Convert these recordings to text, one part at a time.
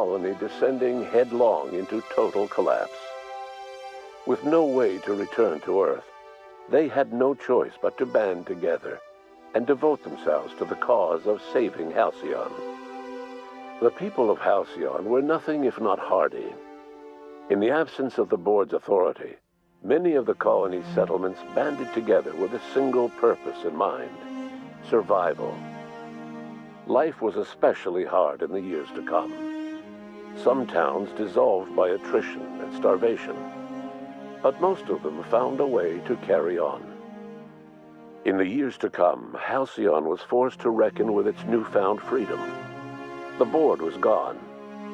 colony descending headlong into total collapse. With no way to return to Earth, they had no choice but to band together and devote themselves to the cause of saving Halcyon. The people of Halcyon were nothing if not hardy. In the absence of the board's authority, many of the colony's settlements banded together with a single purpose in mind: survival. Life was especially hard in the years to come. Some towns dissolved by attrition and starvation, but most of them found a way to carry on. In the years to come, Halcyon was forced to reckon with its newfound freedom. The board was gone,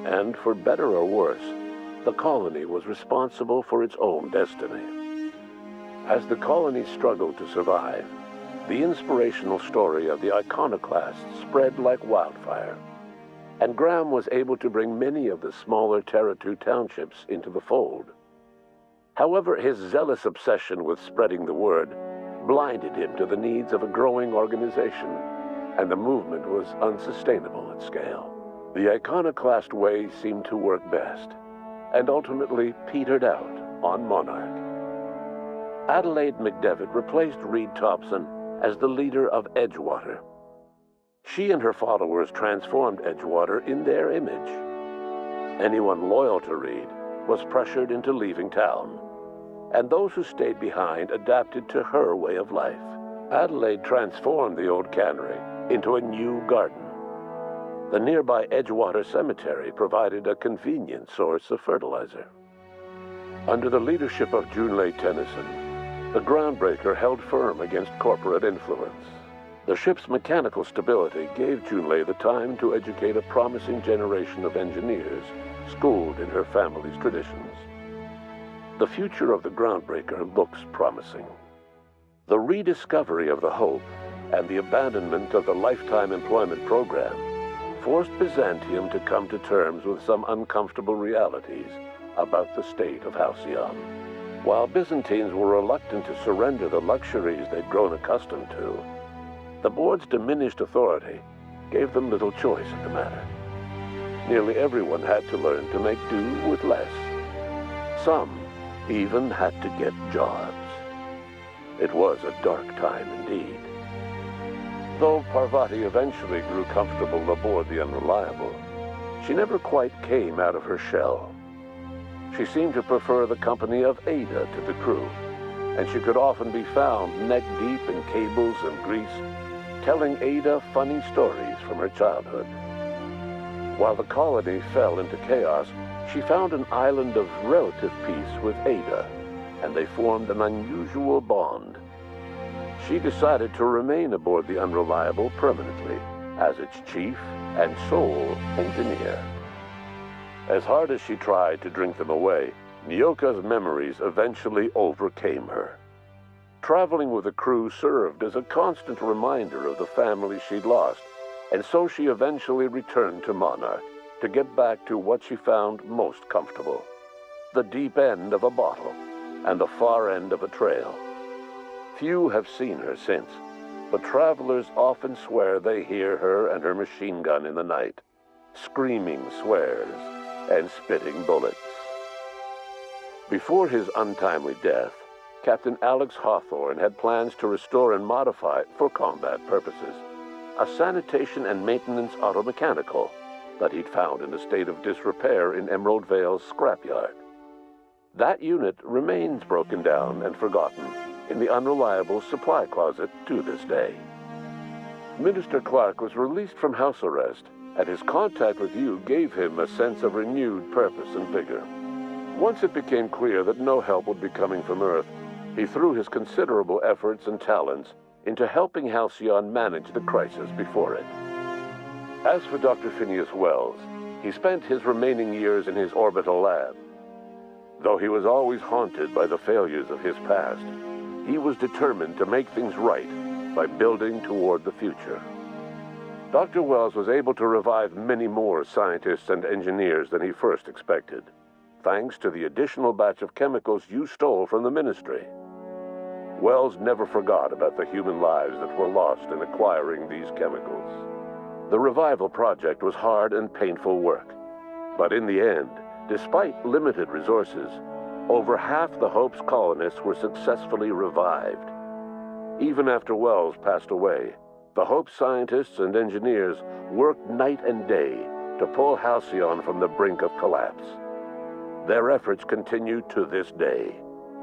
and for better or worse, the colony was responsible for its own destiny. As the colony struggled to survive, the inspirational story of the iconoclasts spread like wildfire, and Graham was able to bring many of the smaller Terra-2 townships into the fold. However, his zealous obsession with spreading the word blinded him to the needs of a growing organization, and the movement was unsustainable at scale. The iconoclast way seemed to work best, and ultimately petered out on Monarch. Adelaide McDevitt replaced Reed Thompson as the leader of Edgewater. She and her followers transformed Edgewater in their image. Anyone loyal to Reed was pressured into leaving town, and those who stayed behind adapted to her way of life. Adelaide transformed the old cannery into a new garden. The nearby Edgewater Cemetery provided a convenient source of fertilizer. Under the leadership of Junlei Tennyson, the groundbreaker held firm against corporate influence. The ship's mechanical stability gave Junlei the time to educate a promising generation of engineers schooled in her family's traditions. The future of the groundbreaker looks promising. The rediscovery of the Hope and the abandonment of the lifetime employment program forced Byzantium to come to terms with some uncomfortable realities about the state of Halcyon. While Byzantines were reluctant to surrender the luxuries they'd grown accustomed to, the board's diminished authority gave them little choice in the matter. Nearly everyone had to learn to make do with less. Some even had to get jobs. It was a dark time indeed. Though Parvati eventually grew comfortable aboard the Unreliable, she never quite came out of her shell. She seemed to prefer the company of Ada to the crew, and she could often be found neck-deep in cables and grease, telling Ada funny stories from her childhood. While the colony fell into chaos, she found an island of relative peace with Ada, and they formed an unusual bond. She decided to remain aboard the Unreliable permanently as its chief and sole engineer. As hard as she tried to drink them away, Nyoka's memories eventually overcame her. Traveling with the crew served as a constant reminder of the family she'd lost, and so she eventually returned to Monarch to get back to what she found most comfortable: the deep end of a bottle and the far end of a trail. Few have seen her since, but travelers often swear they hear her and her machine gun in the night, screaming swears and spitting bullets. Before his untimely death, Captain Alex Hawthorne had plans to restore and modify, for combat purposes, a sanitation and maintenance automechanical that he'd found in a state of disrepair in Emerald Vale's scrapyard. That unit remains broken down and forgotten in the Unreliable supply closet to this day. Minister Clark was released from house arrest, and his contact with you gave him a sense of renewed purpose and vigor. Once it became clear that no help would be coming from Earth, he threw his considerable efforts and talents into helping Halcyon manage the crisis before it. As for Dr. Phineas Wells, he spent his remaining years in his orbital lab. Though he was always haunted by the failures of his past, he was determined to make things right by building toward the future. Dr. Wells was able to revive many more scientists and engineers than he first expected, thanks to the additional batch of chemicals you stole from the Ministry. Wells never forgot about the human lives that were lost in acquiring these chemicals. The revival project was hard and painful work, But in the end, despite limited resources, over half the Hope's colonists were successfully revived. Even after Wells passed away, the Hope scientists and engineers worked night and day to pull Halcyon from the brink of collapse. Their efforts continue to this day,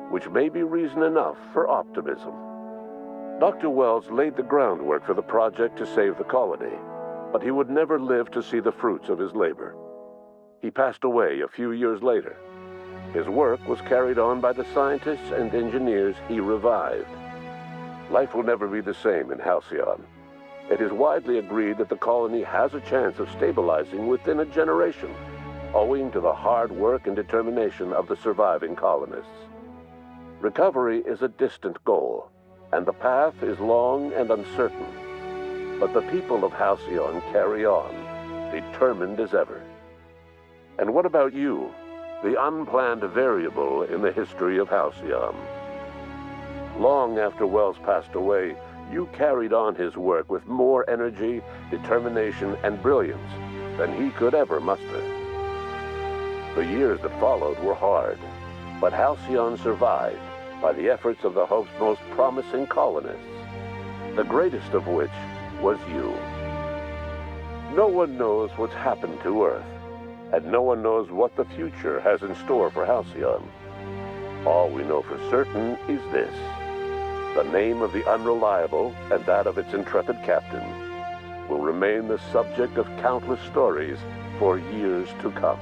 which may be reason enough for optimism. Dr. Wells laid the groundwork for the project to save the colony, but he would never live to see the fruits of his labor. He passed away a few years later. His work was carried on by the scientists and engineers he revived. Life will never be the same in Halcyon. It is widely agreed that the colony has a chance of stabilizing within a generation, owing to the hard work and determination of the surviving colonists. Recovery is a distant goal, and the path is long and uncertain. But the people of Halcyon carry on, determined as ever. And what about you, the unplanned variable in the history of Halcyon? Long after Wells passed away, you carried on his work with more energy, determination, and brilliance than he could ever muster. The years that followed were hard, but Halcyon survived by the efforts of the Hope's most promising colonists, the greatest of which was you. No one knows what's happened to Earth, and no one knows what the future has in store for Halcyon. All we know for certain is this: the name of the Unreliable and that of its intrepid captain will remain the subject of countless stories for years to come.